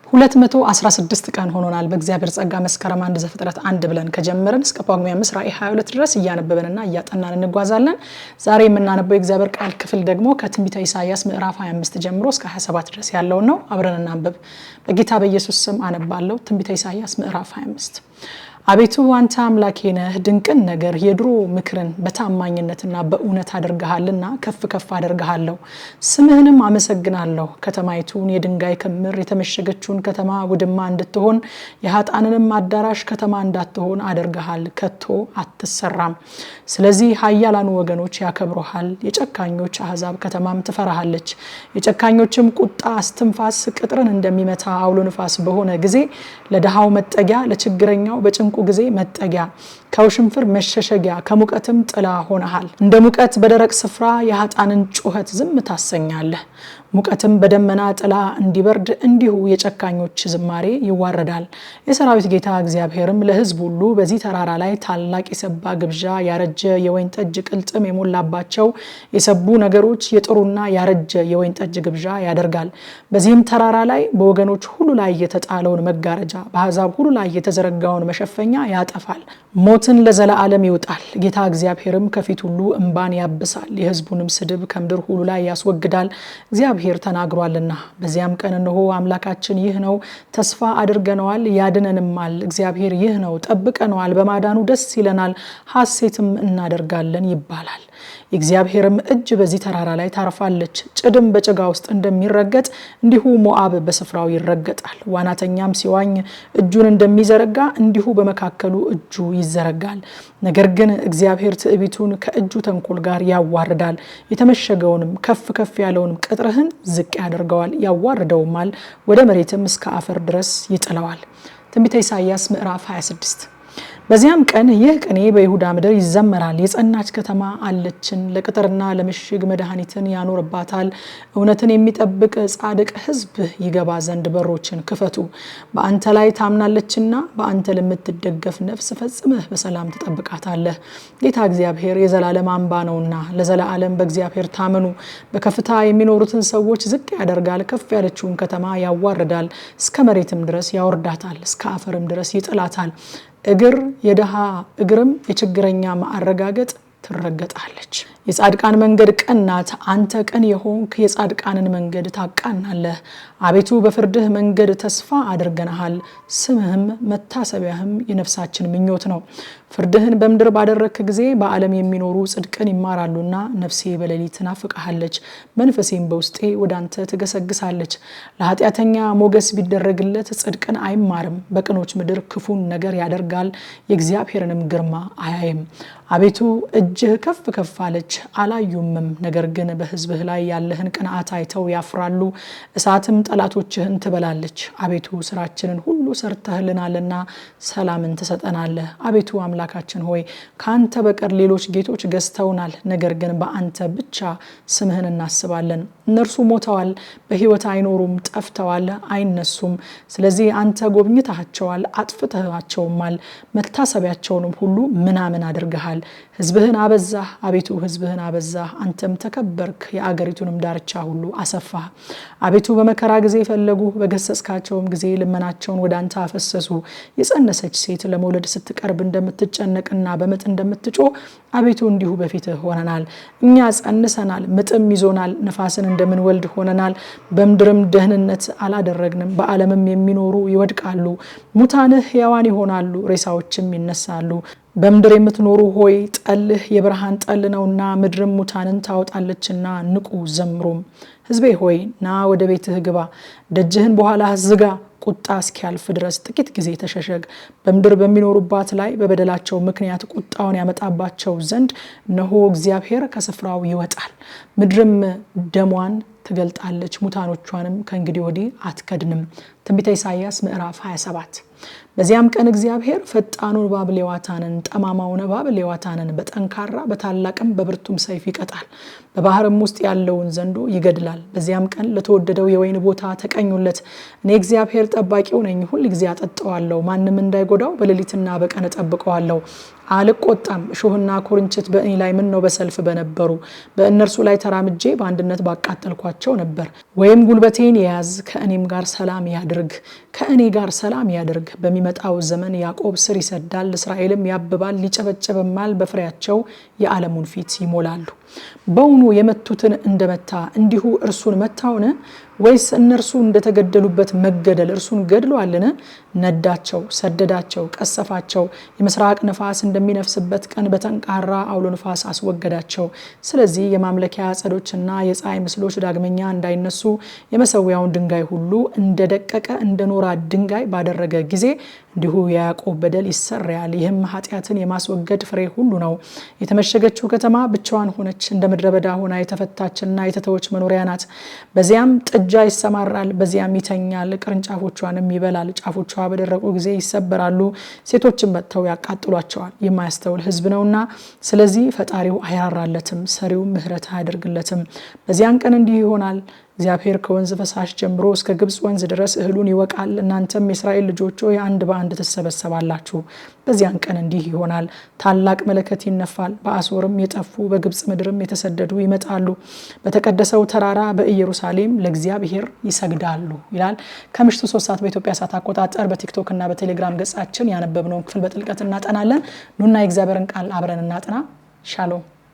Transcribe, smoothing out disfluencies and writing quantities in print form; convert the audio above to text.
216 ቀን ሆኖናል በእግዚአብሔር ጸጋ መስከረም 1 ዘፍጥረት 1 ብለን ከጀመረን እስከ ጳጉሜ 5 ራዕይ 22 ድረስ እያነበብንና እያጠናን እንጓዛለን። ዛሬ የምናነበው የእግዚአብሔር ቃል ክፍል ደግሞ ከትንቢተ ኢሳይያስ ምዕራፍ 25 ጀምሮ እስከ 27 ድረስ ያለው ነው። አብረን እናንብብ። በጌታ በኢየሱስ ስም አነባለሁ። ትንቢተ ኢሳይያስ ምዕራፍ 25 አቤቱ አንተ አምላኬ ነህ፣ ድንቅን ነገር የድሮ ምክርን በታማኝነትና በእውነት አድርገሃልና ከፍ ከፍ አደርግሃለሁ። ስምህንም አመሰግናለሁ። ከተማይቱን የድንጋይ ክምር የተመሸገችውን ከተማ ውድማ እንድትሆን የኃጥአንንም አዳራሽ ከተማ እንዳትሆን አደርግሃል፣ ከቶ አትሰራም። ስለዚህ ኃያላኑ ወገኖች ያከብሩሃል፣ የጨካኞች አሕዛብ ከተማም ትፈራሃለች። የጨካኞችም ቁጣ አስትንፋስ ቅጥርን እንደሚመታ አውሎ ንፋስ በሆነ ጊዜ ለድሃው መጠጊያ ለችግረኛው በጭንቁ ጊዜ መጠጊያ ከውሽንፍር መሸሸጊያ ከሙቀትም ጥላ ሆነሃል። እንደ ሙቀት በደረቅ ስፍራ የኃጥአንን ጩኸት ዝም ታሰኛለህ። ሙቀትም በደመና ጥላ እንዲበርድ እንዲሁ የጨካኞች ዝማሬ ይዋረዳል። የሰራዊት ጌታ እግዚአብሔርም ለሕዝብ ሁሉ በዚህ ተራራ ላይ ታላቅ የሰባ ግብዣ ያረጀ የወይን ጠጅ ቅልጥም የሞላባቸው የሰቡ ነገሮች የጥሩና ያረጀ የወይን ጠጅ ግብዣ ያደርጋል። በዚህም ተራራ ላይ በወገኖች ሁሉ ላይ የተጣለውን መጋረጃ በአሕዛብ ሁሉ ላይ የተዘረጋውን መሸፈኛ ያጠፋል። ሞትን ለዘላለም ይውጣል። ጌታ እግዚአብሔርም ከፊት ሁሉ እንባን ያብሳል፣ የሕዝቡንም ስድብ ከምድር ሁሉ ላይ ያስወግዳል። እግዚአብሔር ተናግሯልና። በዚያም ቀን እነሆ አምላካችን ይህ ነው፣ ተስፋ አድርገነዋል ያድነንማል። እግዚአብሔር ይህ ነው፣ ጠብቀነዋል፣ በማዳኑ ደስ ይለናል፣ ሐሴትም እናደርጋለን ይባላል። የእግዚአብሔርም እጅ በዚህ ተራራ ላይ ታርፋለች። ጭድም በጭጋ ውስጥ እንደሚረገጥ እንዲሁ ሞዓብ በስፍራው ይረገጣል። ዋናተኛም ሲዋኝ እጁን እንደሚዘረጋ እንዲሁ በመካከሉ እጁ ይዘረጋል። ነገር ግን እግዚአብሔር ትዕቢቱን ከእጁ ተንኮል ጋር ያዋርዳል፣ የተመሸገውንም ከፍ ከፍ ያለውንም ቅጥርህን ዝቅ ያደርገዋል፣ ያዋርደውማል፣ ወደ መሬትም እስከ አፈር ድረስ ይጥለዋል። ትንቢተ ኢሳይያስ ምዕራፍ 26 በዚያም ቀን ይህ ቅኔ በይሁዳ ምድር ይዘመራል። የጸናች ከተማ አለችን፣ ለቅጥርና ለምሽግ መድኃኒትን ያኖርባታል። እውነትን የሚጠብቅ ጻድቅ ሕዝብ ይገባ ዘንድ በሮችን ክፈቱ። በአንተ ላይ ታምናለችና በአንተ ለምትደገፍ ነፍስ ፈጽመህ በሰላም ትጠብቃታለህ። ጌታ እግዚአብሔር የዘላለም አምባ ነውና ለዘላለም በእግዚአብሔር ታመኑ። በከፍታ የሚኖሩትን ሰዎች ዝቅ ያደርጋል፣ ከፍ ያለችውን ከተማ ያዋርዳል፣ እስከ መሬትም ድረስ ያወርዳታል፣ እስከ አፈርም ድረስ ይጥላታል። እግር የድሃ እግርም የችግረኛ ማረጋገጥ ትረገጣለች። የጻድቃን መንገድ ቀን ናት። አንተ ቀን የሆንክ የጻድቃንን መንገድ ታቃናለህ። አቤቱ በፍርድህ መንገድ ተስፋ አድርገናሃል። ስምህም መታሰቢያህም የነፍሳችን ምኞት ነው። ፍርድህን በምድር ባደረክ ጊዜ በዓለም የሚኖሩ ጽድቅን ይማራሉና ነፍሴ በሌሊት ትናፍቅሃለች፣ መንፈሴም በውስጤ ወዳንተ ትገሰግሳለች። ለኃጢአተኛ ሞገስ ቢደረግለት ጽድቅን አይማርም። በቅኖች ምድር ክፉን ነገር ያደርጋል፣ የእግዚአብሔርንም ግርማ አያይም። አቤቱ እጅህ ከፍ ከፍ አለች፣ አላዩምም። ነገር ግን በሕዝብህ ላይ ያለህን ቅንዓት አይተው ያፍራሉ። እሳትም ጠላቶችህን ትበላለች። አቤቱ ስራችንን ሁሉ ሰርተህልናልና ሰላምን ትሰጠናለህ። አቤቱ አምላካችን ሆይ ከአንተ በቀር ሌሎች ጌቶች ገዝተውናል። ነገር ግን በአንተ ብቻ ስምህን እናስባለን። እነርሱ ሞተዋል፣ በሕይወት አይኖሩም፣ ጠፍተዋል፣ አይነሱም። ስለዚህ አንተ ጎብኝተሃቸዋል፣ አጥፍተሃቸውማል። መታሰቢያቸውንም ሁሉ ምናምን አድርገሃል። ሕዝብህን አበዛህ። አቤቱ ሕዝብህን አበዛህ፣ አንተም ተከበርክ፣ የአገሪቱንም ዳርቻ ሁሉ አሰፋህ። አቤቱ በመከራ ጊዜ ፈለጉ፣ በገሰጽካቸውም ጊዜ ልመናቸውን ወደ አንተ አፈሰሱ። የጸነሰች ሴት ለመውለድ ስትቀርብ እንደምትጨነቅና በምጥ እንደምትጮህ አቤቱ እንዲሁ በፊትህ ሆነናል። እኛ ጸንሰናል፣ ምጥም ይዞናል፣ ነፋስን እንደምንወልድ ሆነናል። በምድርም ደህንነት አላደረግንም። በዓለምም የሚኖሩ ይወድቃሉ፣ ሙታንህ ሕያዋን ይሆናሉ፣ ሬሳዎችም ይነሳሉ። በምድር የምትኖሩ ሆይ ጠልህ የብርሃን ጠል ነውና ምድርም ሙታንን ታወጣለችና ንቁ ዘምሩም። ሕዝቤ ሆይ ና ወደ ቤትህ ግባ፣ ደጅህን በኋላህ ዝጋ። ቁጣ እስኪያልፍ ድረስ ጥቂት ጊዜ ተሸሸግ። በምድር በሚኖሩባት ላይ በበደላቸው ምክንያት ቁጣውን ያመጣባቸው ዘንድ እነሆ እግዚአብሔር ከስፍራው ይወጣል። ምድርም ደሟን ትገልጣለች፣ ሙታኖቿንም ከእንግዲህ ወዲህ አትከድንም። ትንቢተ ኢሳይያስ ምዕራፍ 27 በዚያም ቀን እግዚአብሔር ፈጣኑን እባብ ሌዋታንን ጠማማውን እባብ ሌዋታንን በጠንካራ በታላቅም በብርቱም ሰይፍ ይቀጣል፣ በባህርም ውስጥ ያለውን ዘንዶ ይገድላል። በዚያም ቀን ለተወደደው የወይን ቦታ ተቀኙለት። እኔ እግዚአብሔር ጠባቂው ነኝ፣ ሁል ጊዜ አጠጣዋለሁ፣ ማንም እንዳይጎዳው በሌሊትና በቀን እጠብቀዋለሁ። አልቆጣም። እሾህና ኩርንችት በእኔ ላይ ምን ነው በሰልፍ በነበሩ በእነርሱ ላይ ተራምጄ በአንድነት ባቃጠልኳቸው ነበር። ወይም ጉልበቴን ያዝ ከእኔም ጋር ሰላም ያድርግ ያድርግ ከእኔ ጋር ሰላም ያድርግ በሚመጣው ዘመን ያዕቆብ ስር ይሰዳል እስራኤልም ያብባል ይጨበጨብማል በፍሬያቸው የዓለሙን ፊት ይሞላሉ በውኑ የመቱትን እንደመታ እንዲሁ እርሱን መታውን ወይስ እነርሱ እንደተገደሉበት መገደል እርሱን ገድሏልን ነዳቸው ሰደዳቸው ቀሰፋቸው የምስራቅ ነፋስ እንደሚነፍስበት ቀን በተንቃራ አውሎ ነፋስ አስወገዳቸው ስለዚህ የማምለኪያ ጸዶችና የፀሐይ ምስሎች ዳግመኛ እንዳይነሱ የመሰዊያውን ድንጋይ ሁሉ እንደደቀቀ እንደኖራ ድንጋይ ባደረገ ጊዜ እንዲሁ የያዕቆብ በደል ይሰረያል ይህም ኃጢያትን የማስወገድ ፍሬ ሁሉ ነው የተመሸገችው ከተማ ብቻዋን ሆነች እንደ ምድረ በዳ ሆና የተፈታችና የተተወች መኖሪያ ናት በዚያም ጥጃ ይሰማራል በዚያም ይተኛል ቅርንጫፎቿንም ይበላል ጫፎቿ በደረቁ ጊዜ ይሰበራሉ ሴቶችም መጥተው ያቃጥሏቸዋል የማያስተውል ሕዝብ ነውና ስለዚህ ፈጣሪው አይራራለትም ሰሪው ምህረት አያደርግለትም በዚያን ቀን እንዲህ ይሆናል እግዚአብሔር ከወንዝ ፈሳሽ ጀምሮ እስከ ግብጽ ወንዝ ድረስ እህሉን ይወቃል እናንተም የእስራኤል ልጆች ሆይ አንድ በአንድ ተሰበሰባላችሁ በዚያን ቀን እንዲህ ይሆናል ታላቅ መለከት ይነፋል በአሶርም የጠፉ በግብጽ ምድርም የተሰደዱ ይመጣሉ በተቀደሰው ተራራ በኢየሩሳሌም ለእግዚአብሔር ይሰግዳሉ ይላል ከምሽቱ 3 ሰዓት በኢትዮጵያ ሰዓት አቆጣጠር በቲክቶክ እና በቴሌግራም ገጻችን ያነበብነውን ክፍል በጥልቀት እናጠናለን ኑና የእግዚአብሔርን ቃል አብረን እናጥና ሻሎም